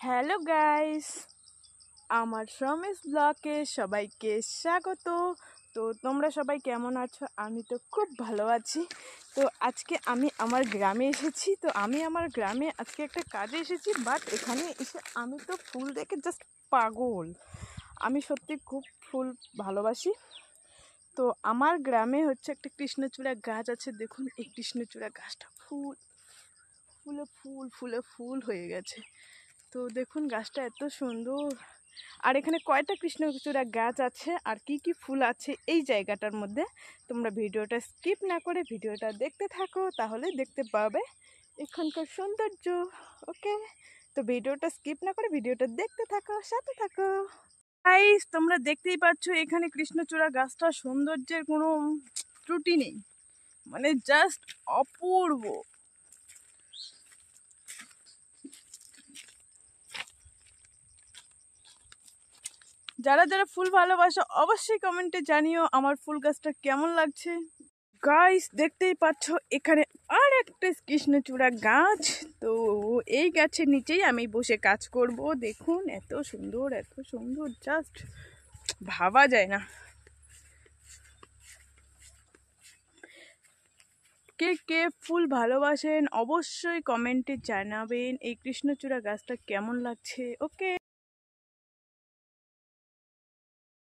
Hello guys, আমার শ্রমেশ ব্লগে সবাইকে স্বাগত। তো তোমরা সবাই কেমন আছো? আমি তো খুব ভালো আছি। তো আজকে আমি আমার গ্রামে এসেছি। তো আমি আমার গ্রামে আজকে একটা কাজে এসেছি, বাট এখানে এসে আমি তো ফুল দেখে জাস্ট পাগল। আমি সত্যি খুব ফুল ভালোবাসি। তো আমার গ্রামে হচ্ছে একটা কৃষ্ণচূড়া গাছ আছে। দেখুন এই কৃষ্ণচূড়া গাছটা ফুল ফুলে ফুল ফুলে ফুল হয়ে গেছে। তো দেখুন গাছটা এত সুন্দর। আর এখানে কয়টা কৃষ্ণচূড়া গাছ আছে আর কি কি ফুল আছে এই জায়গাটার মধ্যে, তোমরা ভিডিওটা স্কিপ না করে ভিডিওটা দেখতে থাকো, তাহলে দেখতে পাবে এখানকার সৌন্দর্য। ওকে, তো ভিডিওটা স্কিপ না করে ভিডিওটা দেখতে থাকো, সাথে থাকো। গাইস, তোমরা দেখতেই পাচ্ছ এখানে কৃষ্ণচূড়া গাছটা সৌন্দর্যের কোনো ত্রুটি নেই, মানে জাস্ট অপূর্ব। যারা যারা ফুল ভালোবাসো অবশ্যই কমেন্টে জানিও আমার ফুল গাছটা কেমন লাগছে। গাইস, দেখতেই পাচ্ছ এখানে আর একটা কৃষ্ণচূড়া গাছ। তো এই গাছের নিচেই আমি বসে কাজ করব। দেখুন এত সুন্দর, এত সুন্দর, জাস্ট ভাবা যায় না। কে কে ফুল ভালোবাসেন অবশ্যই কমেন্টে জানাবেন এই কৃষ্ণচূড়া গাছটা কেমন লাগছে। ওকে।